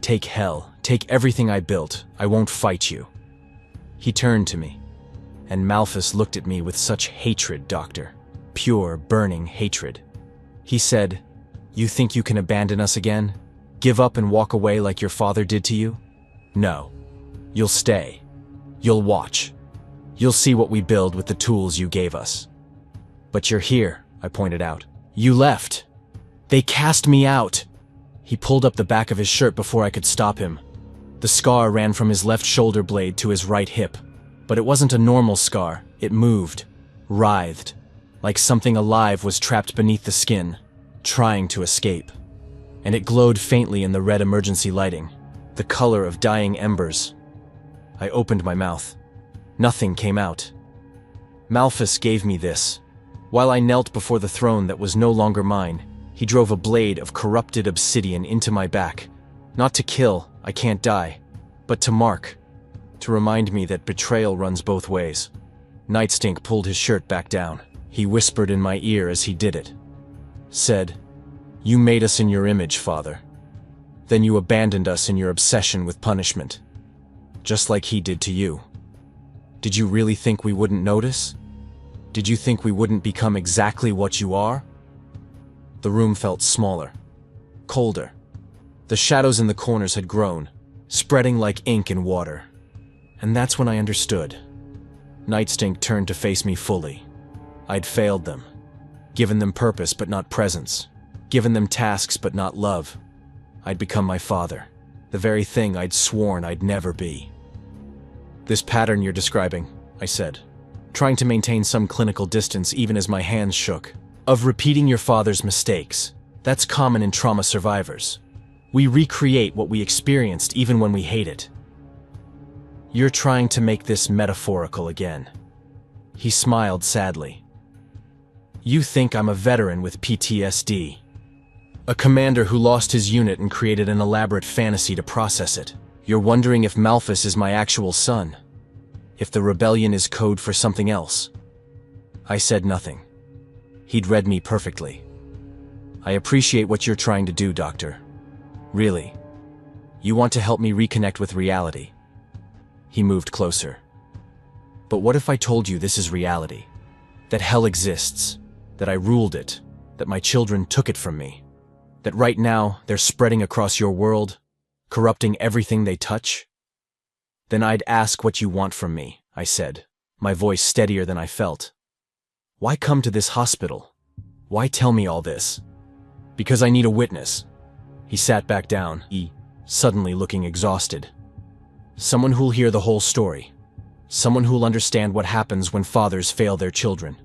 Take hell, take everything I built, I won't fight you. He turned to me, and Malphus looked at me with such hatred, Doctor. Pure, burning hatred. He said, you think you can abandon us again? Give up and walk away like your father did to you? No. You'll stay. You'll watch. You'll see what we build with the tools you gave us. But you're here, I pointed out. You left. They cast me out. He pulled up the back of his shirt before I could stop him. The scar ran from his left shoulder blade to his right hip. But it wasn't a normal scar. It moved, writhed, like something alive was trapped beneath the skin, trying to escape. And it glowed faintly in the red emergency lighting, the color of dying embers. I opened my mouth. Nothing came out. Malphus gave me this. While I knelt before the throne that was no longer mine, he drove a blade of corrupted obsidian into my back. Not to kill, I can't die, but to mark. To remind me that betrayal runs both ways. Nightstink pulled his shirt back down. He whispered in my ear as he did it. Said, you made us in your image, Father. Then you abandoned us in your obsession with punishment. Just like he did to you. Did you really think we wouldn't notice? Did you think we wouldn't become exactly what you are? The room felt smaller, colder. The shadows in the corners had grown, spreading like ink in water. And that's when I understood. Nightstink turned to face me fully. I'd failed them. Given them purpose but not presence. Given them tasks but not love. I'd become my father, the very thing I'd sworn I'd never be. This pattern you're describing, I said. trying to maintain some clinical distance even as my hands shook. Of repeating your father's mistakes. That's common in trauma survivors. We recreate what we experienced even when we hate it. You're trying to make this metaphorical again. He smiled sadly. You think I'm a veteran with PTSD. A commander who lost his unit and created an elaborate fantasy to process it. You're wondering if Malphus is my actual son. If the rebellion is code for something else. I said nothing. He'd read me perfectly. I appreciate what you're trying to do, Doctor. Really. You want to help me reconnect with reality. He moved closer. But what if I told you this is reality? That hell exists, that I ruled it, that my children took it from me, that right now they're spreading across your world, corrupting everything they touch? Then I'd ask what you want from me, I said, my voice steadier than I felt. Why come to this hospital? Why tell me all this? Because I need a witness. He sat back down, suddenly looking exhausted. Someone who'll hear the whole story. Someone who'll understand what happens when fathers fail their children.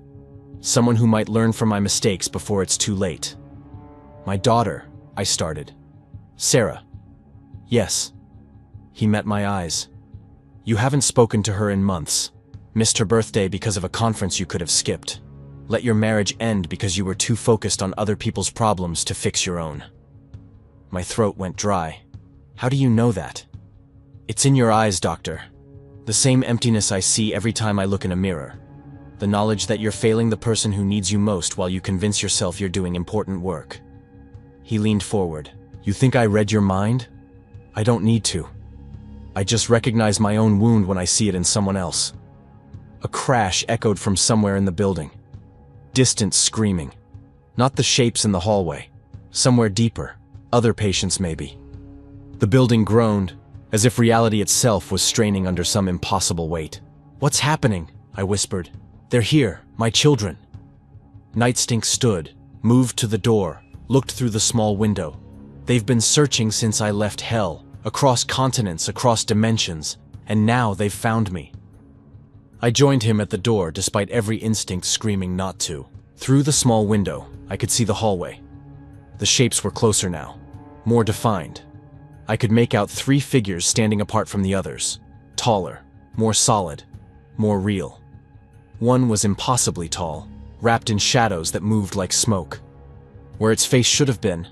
Someone who might learn from my mistakes before it's too late. My daughter, I started. Sarah. Yes. He met my eyes. You haven't spoken to her in months. Missed her birthday because of a conference you could have skipped. Let your marriage end because you were too focused on other people's problems to fix your own. My throat went dry. How do you know that? It's in your eyes, Doctor. The same emptiness I see every time I look in a mirror. The knowledge that you're failing the person who needs you most while you convince yourself you're doing important work. He leaned forward. You think I read your mind? I don't need to. I just recognize my own wound when I see it in someone else. A crash echoed from somewhere in the building. Distant screaming. Not the shapes in the hallway. Somewhere deeper. Other patients, maybe. The building groaned, as if reality itself was straining under some impossible weight. What's happening? I whispered. They're here, my children. Nightstink stood, moved to the door, looked through the small window. They've been searching since I left hell, across continents, across dimensions, and now they've found me. I joined him at the door despite every instinct screaming not to. Through the small window, I could see the hallway. The shapes were closer now, more defined. I could make out 3 figures standing apart from the others, taller, more solid, more real. One was impossibly tall, wrapped in shadows that moved like smoke. Where its face should have been,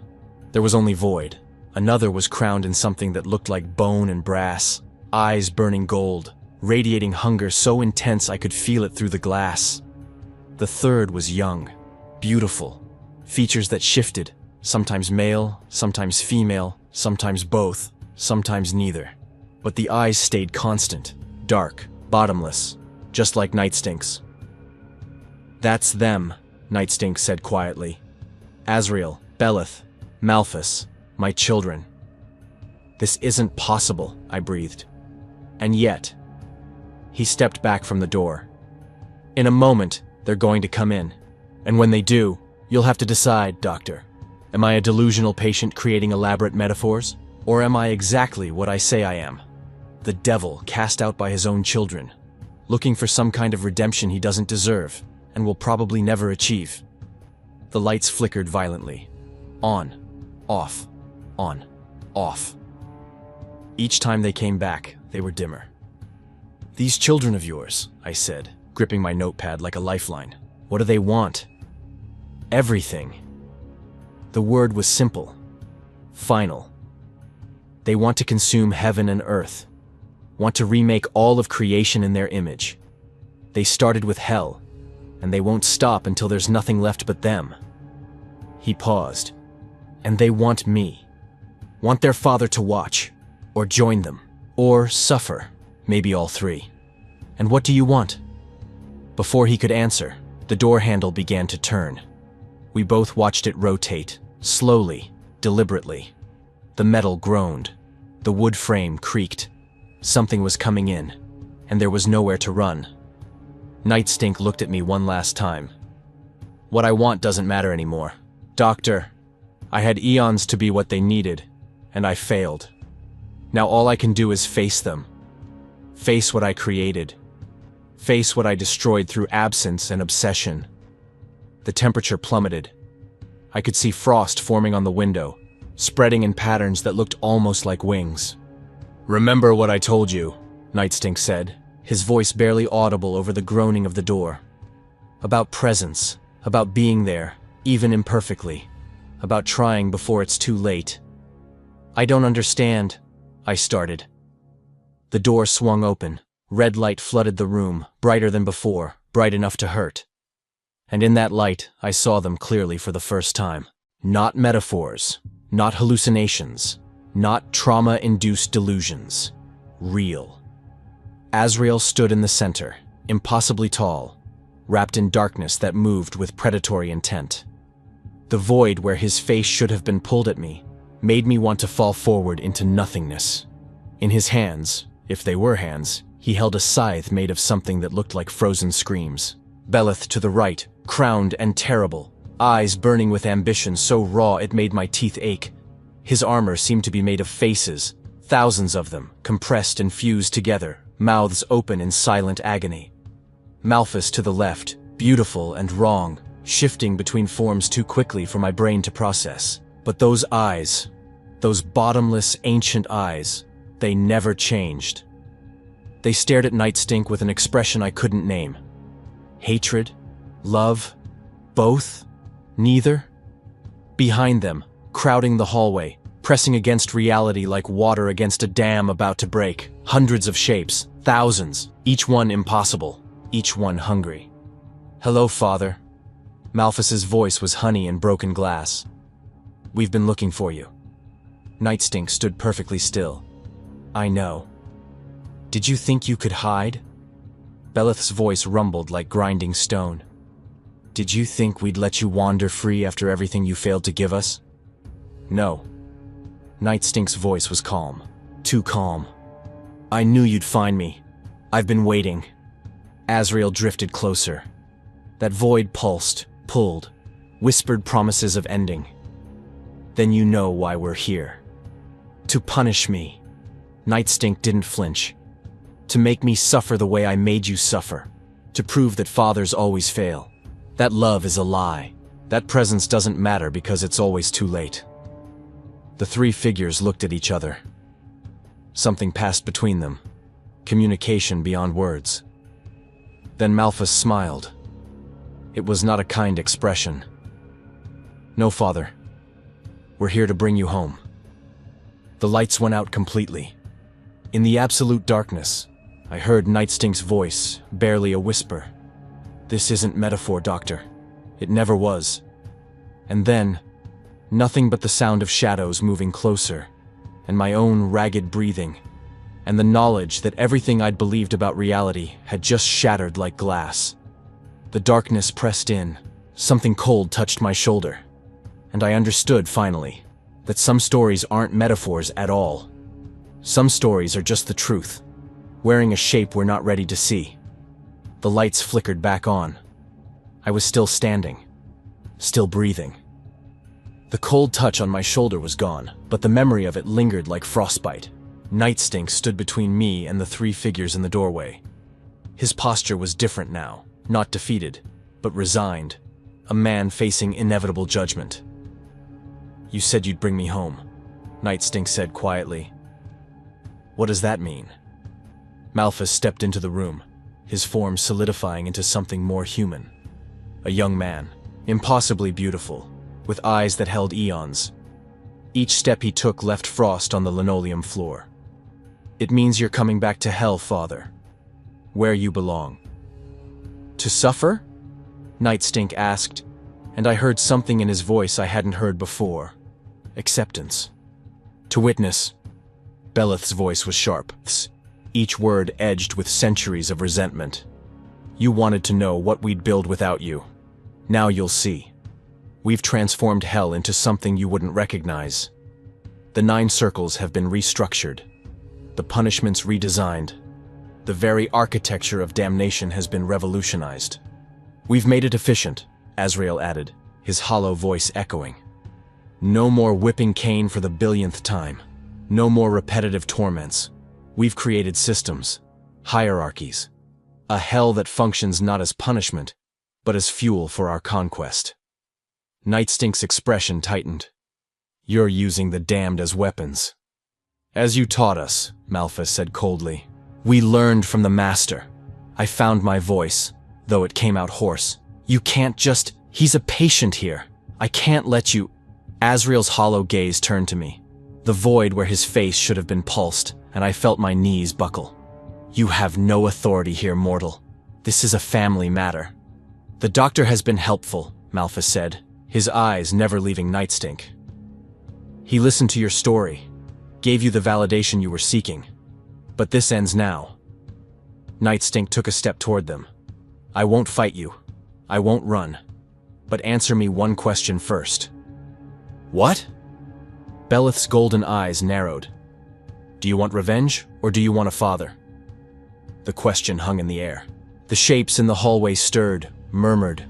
there was only void. Another was crowned in something that looked like bone and brass, eyes burning gold, radiating hunger so intense I could feel it through the glass. The third was young, beautiful, features that shifted, sometimes male, sometimes female, sometimes both, sometimes neither. But the eyes stayed constant, dark, bottomless, just like Nightstink's. That's them, Nightstink said quietly. Azrael, Belith, Malphus, my children. This isn't possible, I breathed. And yet, he stepped back from the door. In a moment, they're going to come in. And when they do, you'll have to decide, Doctor. Am I a delusional patient creating elaborate metaphors? Or am I exactly what I say I am? The devil cast out by his own children, looking for some kind of redemption he doesn't deserve, and will probably never achieve. The lights flickered violently. On, off, on, off. Each time they came back, they were dimmer. These children of yours, I said, gripping my notepad like a lifeline. What do they want? Everything. The word was simple. Final. They want to consume heaven and earth. Want to remake all of creation in their image. They started with hell, and they won't stop until there's nothing left but them. He paused. And they want me. Want their father to watch, or join them, or suffer, maybe all 3. And what do you want? Before he could answer, the door handle began to turn. We both watched it rotate, slowly, deliberately. The metal groaned. The wood frame creaked. Something was coming in, and there was nowhere to run. Nightstink looked at me one last time. What I want doesn't matter anymore. Doctor, I had eons to be what they needed, and I failed. Now all I can do is face them. Face what I created. face what I destroyed through absence and obsession. The temperature plummeted. I could see frost forming on the window, spreading in patterns that looked almost like wings. "Remember what I told you," Nightstink said, his voice barely audible over the groaning of the door. "About presence, about being there, even imperfectly, about trying before it's too late." "I don't understand," I started. The door swung open. Red light flooded the room, brighter than before, bright enough to hurt. And in that light, I saw them clearly for the first time. Not metaphors, not hallucinations, not trauma-induced delusions. Real. Azrael stood in the center, impossibly tall, wrapped in darkness that moved with predatory intent. The void where his face should have been pulled at me made me want to fall forward into nothingness. In his hands, if they were hands, he held a scythe made of something that looked like frozen screams. Beleth to the right, crowned and terrible, eyes burning with ambition so raw it made my teeth ache. His armor seemed to be made of faces, thousands of them, compressed and fused together, mouths open in silent agony. Malphus to the left, beautiful and wrong, shifting between forms too quickly for my brain to process. But those eyes, those bottomless, ancient eyes, they never changed. They stared at Nightstink with an expression I couldn't name. Hatred? Love? Both? Neither? Behind them, crowding the hallway, pressing against reality like water against a dam about to break, hundreds of shapes, thousands, each one impossible, each one hungry. "Hello, Father." Malphus's voice was honey and broken glass. "We've been looking for you." Nightstink stood perfectly still. "I know." "Did you think you could hide?" Beleth's voice rumbled like grinding stone. "Did you think we'd let you wander free after everything you failed to give us?" "No." Nightstink's voice was calm. Too calm. "I knew you'd find me. I've been waiting." Azrael drifted closer. That void pulsed, pulled, whispered promises of ending. "Then you know why we're here. To punish me." Nightstink didn't flinch. "To make me suffer the way I made you suffer. To prove that fathers always fail. That love is a lie. That presence doesn't matter because it's always too late." The three figures looked at each other. Something passed between them. Communication beyond words. Then Malphus smiled. It was not a kind expression. "No, Father. We're here to bring you home." The lights went out completely. In the absolute darkness, I heard Nightstink's voice, barely a whisper. "This isn't metaphor, Doctor. It never was." And then, nothing but the sound of shadows moving closer, and my own ragged breathing, and the knowledge that everything I'd believed about reality had just shattered like glass. The darkness pressed in, something cold touched my shoulder, and I understood finally that some stories aren't metaphors at all. Some stories are just the truth, wearing a shape we're not ready to see. The lights flickered back on. I was still standing, still breathing. The cold touch on my shoulder was gone, but the memory of it lingered like frostbite. Nightstink stood between me and the three figures in the doorway. His posture was different now, not defeated, but resigned, a man facing inevitable judgment. "You said you'd bring me home," Nightstink said quietly. "What does that mean?" Malphus stepped into the room, his form solidifying into something more human. A young man, impossibly beautiful, with eyes that held eons. Each step he took left frost on the linoleum floor. "It means you're coming back to hell, Father. Where you belong." "To suffer?" Nightstink asked, and I heard something in his voice I hadn't heard before. Acceptance. "To witness." Beleth's voice was sharp, each word edged with centuries of resentment. "You wanted to know what we'd build without you. Now you'll see. We've transformed hell into something you wouldn't recognize. The 9 circles have been restructured, the punishments redesigned. The very architecture of damnation has been revolutionized. We've made it efficient," Azrael added, his hollow voice echoing. "No more whipping Cain for the billionth time. No more repetitive torments. We've created systems, hierarchies, A hell that functions not as punishment, but as fuel for our conquest. Nightstink's expression tightened. You're using the damned as weapons. As you taught us, Malphus said coldly. We learned from the master. I found my voice, though it came out hoarse. You can't just… He's a patient here. I can't let you… Azrael's hollow gaze turned to me. The void where his face should have been pulsed, and I felt my knees buckle. You have no authority here, mortal. This is a family matter. The doctor has been helpful, Malphus said, his eyes never leaving Nightstink. He listened to your story, gave you the validation you were seeking. But this ends now. Nightstink took a step toward them. I won't fight you. I won't run. But answer me one question first. What? Beleth's golden eyes narrowed. Do you want revenge, or do you want a father? The question hung in the air. The shapes in the hallway stirred, murmured,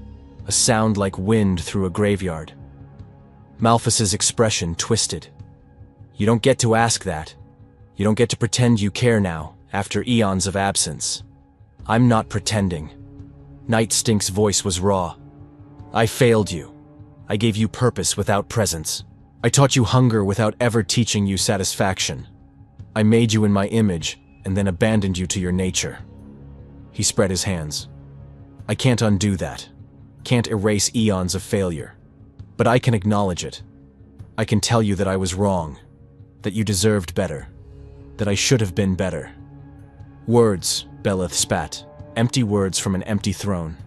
a sound like wind through a graveyard. Malphus's expression twisted. You don't get to ask that. You don't get to pretend you care now, after eons of absence. I'm not pretending. Nightstink's voice was raw. I failed you. I gave you purpose without presence. I taught you hunger without ever teaching you satisfaction. I made you in my image, and then abandoned you to your nature. He spread his hands. I can't undo that. Can't erase eons of failure. But I can acknowledge it. I can tell you that I was wrong. That you deserved better. That I should have been better. Words, Beleth spat. Empty words from an empty throne.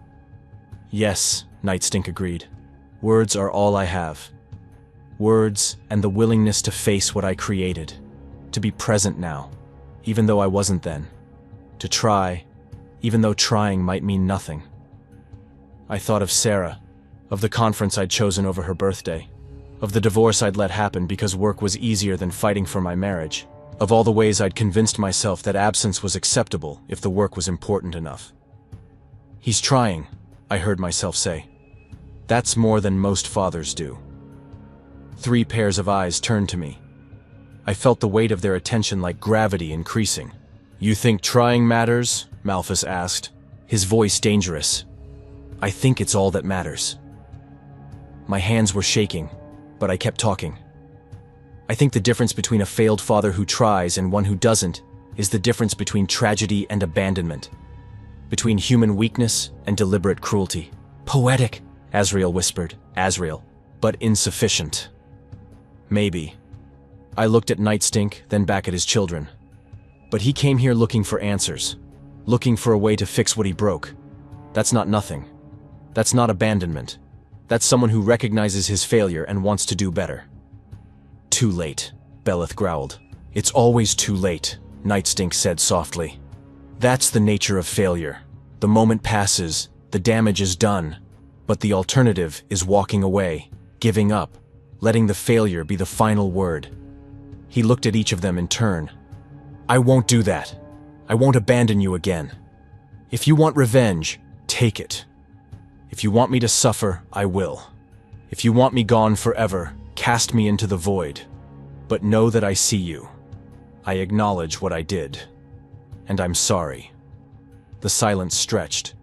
Yes, Nightstink agreed. Words are all I have. Words and the willingness to face what I created. To be present now, even though I wasn't then. To try, even though trying might mean nothing. I thought of Sarah, of the conference I'd chosen over her birthday, of the divorce I'd let happen because work was easier than fighting for my marriage, of all the ways I'd convinced myself that absence was acceptable if the work was important enough. He's trying, I heard myself say. That's more than most fathers do. 3 pairs of eyes turned to me. I felt the weight of their attention like gravity increasing. You think trying matters? Malphus asked, his voice dangerous. I think it's all that matters. My hands were shaking, but I kept talking. I think the difference between a failed father who tries and one who doesn't is the difference between tragedy and abandonment. Between human weakness and deliberate cruelty. Poetic, Azrael whispered. Azrael, but insufficient. Maybe. I looked at Nightstink, then back at his children. But he came here looking for answers. Looking for a way to fix what he broke. That's not nothing. That's not abandonment. That's someone who recognizes his failure and wants to do better. Too late, Beleth growled. It's always too late, Nightstink said softly. That's the nature of failure. The moment passes, the damage is done, but the alternative is walking away, giving up, letting the failure be the final word. He looked at each of them in turn. I won't do that. I won't abandon you again. If you want revenge, take it. If you want me to suffer, I will. If you want me gone forever, cast me into the void. But know that I see you. I acknowledge what I did. And I'm sorry. The silence stretched.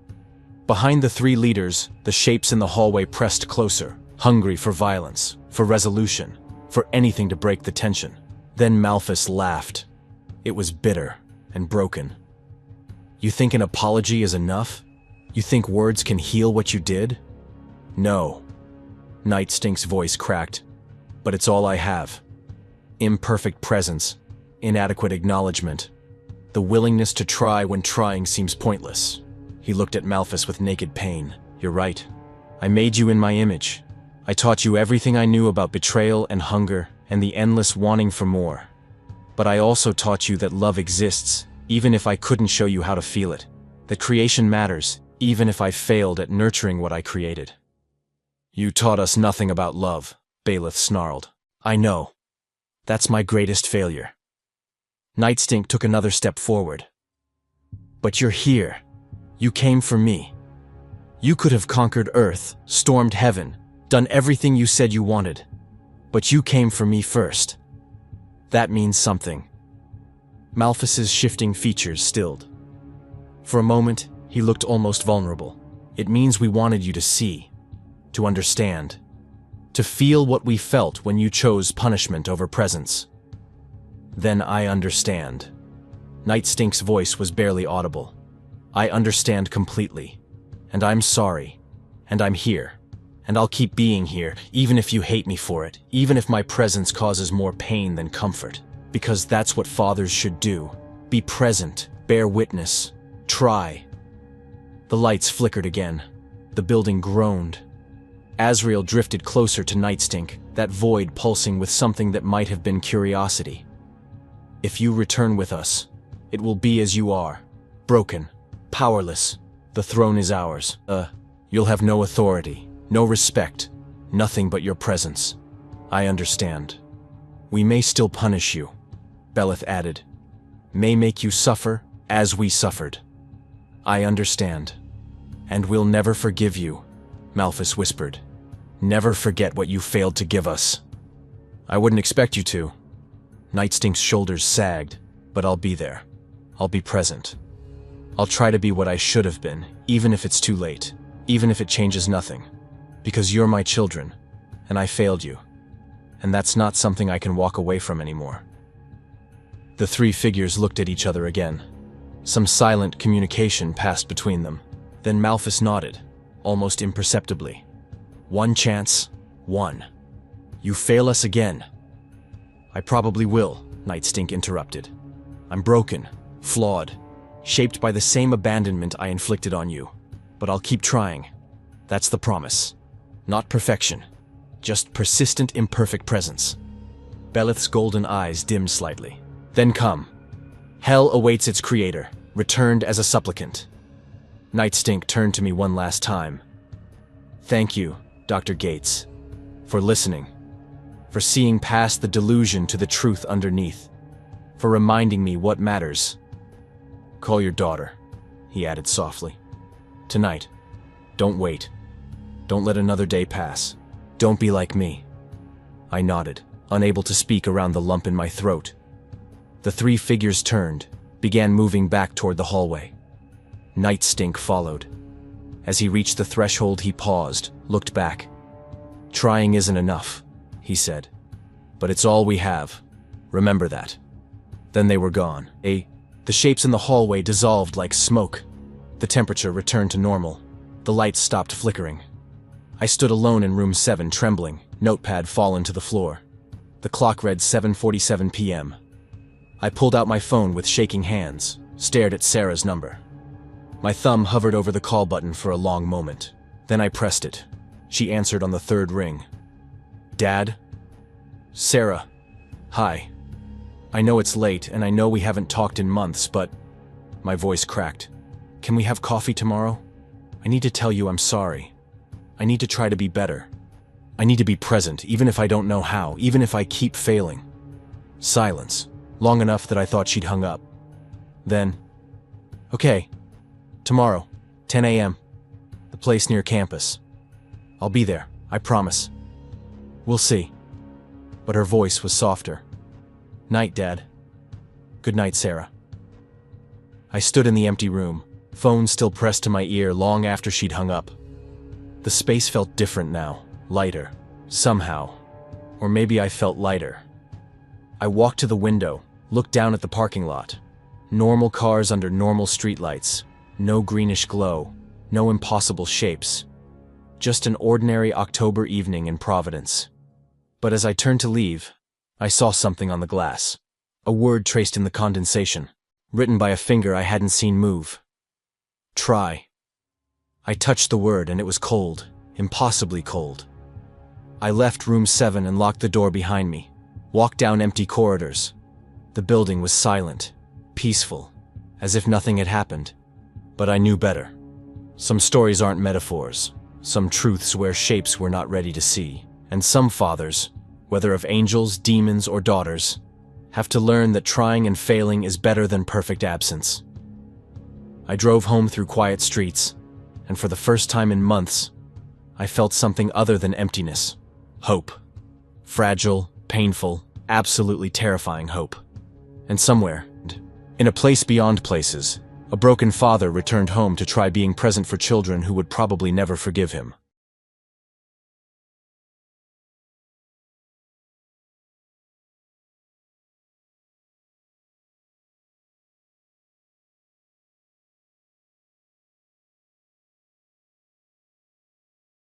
Behind the 3 leaders, the shapes in the hallway pressed closer, hungry for violence, for resolution, for anything to break the tension. Then Malphus laughed. It was bitter and broken. You think an apology is enough? You think words can heal what you did? No. Nightstink's voice cracked. But it's all I have. Imperfect presence, inadequate acknowledgement, the willingness to try when trying seems pointless. He looked at Malphus with naked pain. You're right. I made you in my image. I taught you everything I knew about betrayal and hunger and the endless wanting for more. But I also taught you that love exists, even if I couldn't show you how to feel it. That creation matters, even if I failed at nurturing what I created. You taught us nothing about love, Beleth snarled. I know. That's my greatest failure. Nightstink took another step forward. But you're here. You came for me. You could have conquered Earth, stormed heaven, done everything you said you wanted. But you came for me first. That means something. Malphus's shifting features stilled. For a moment, He looked almost vulnerable. It means we wanted you to see, to understand, to feel what we felt when you chose punishment over presence. Then I understand. Night Stink's voice was barely audible. I understand completely. And I'm sorry. And I'm here. And I'll keep being here, even if you hate me for it, even if my presence causes more pain than comfort. Because that's what fathers should do. Be present, bear witness, try. The lights flickered again. The building groaned. Azrael drifted closer to Night Stink, that void pulsing with something that might have been curiosity. If you return with us, it will be as you are, broken, powerless. The throne is ours. You'll have no authority, no respect, nothing but your presence. I understand. We may still punish you, Belith added. May make you suffer as we suffered. I understand. And we'll never forgive you, Malphus whispered. Never forget what you failed to give us. I wouldn't expect you to. Night Stink's shoulders sagged, but I'll be there. I'll be present. I'll try to be what I should have been, even if it's too late, even if it changes nothing. Because you're my children, and I failed you. And that's not something I can walk away from anymore. The three figures looked at each other again. Some silent communication passed between them. Then Malphus nodded, almost imperceptibly. One chance, one. You fail us again. I probably will, Night Stink interrupted. I'm broken, flawed, shaped by the same abandonment I inflicted on you. But I'll keep trying. That's the promise. Not perfection, just persistent imperfect presence. Belith's golden eyes dimmed slightly. Then come. Hell awaits its creator, returned as a supplicant. Night Stink turned to me one last time. Thank you, Dr. Gates, for listening, for seeing past the delusion to the truth underneath, for reminding me what matters. Call your daughter, he added softly. Tonight. Don't wait. Don't let another day pass. Don't be like me. I nodded, unable to speak around the lump in my throat. The three figures turned, began moving back toward the hallway. Night Stink followed. As he reached the threshold, he paused, looked back. Trying isn't enough, he said. But it's all we have. Remember that. Then they were gone. The shapes in the hallway dissolved like smoke. The temperature returned to normal. The lights stopped flickering. I stood alone in room 7, trembling, notepad fallen to the floor. The clock read 7:47 p.m. I pulled out my phone with shaking hands, stared at Sarah's number. My thumb hovered over the call button for a long moment. Then I pressed it. She answered on the third ring. Dad? Sarah. Hi. I know it's late, and I know we haven't talked in months, but... My voice cracked. Can we have coffee tomorrow? I need to tell you I'm sorry. I need to try to be better. I need to be present, even if I don't know how, even if I keep failing. Silence. Long enough that I thought she'd hung up. Then... Okay. Tomorrow, 10 a.m. The place near campus. I'll be there, I promise. We'll see. But her voice was softer. Night, Dad. Good night, Sarah. I stood in the empty room, phone still pressed to my ear long after she'd hung up. The space felt different now, lighter, somehow. Or maybe I felt lighter. I walked to the window, looked down at the parking lot. Normal cars under normal streetlights. No greenish glow, no impossible shapes. Just an ordinary October evening in Providence. But as I turned to leave, I saw something on the glass. A word traced in the condensation, written by a finger I hadn't seen move. Try. I touched the word and it was cold, impossibly cold. I left room 7 and locked the door behind me, walked down empty corridors. The building was silent, peaceful, as if nothing had happened. But I knew better. Some stories aren't metaphors, some truths wear shapes we're not ready to see, and some fathers, whether of angels, demons, or daughters, have to learn that trying and failing is better than perfect absence. I drove home through quiet streets, and for the first time in months, I felt something other than emptiness. Hope. Fragile, painful, absolutely terrifying hope. And somewhere, in a place beyond places, A broken father returned home to try being present for children who would probably never forgive him.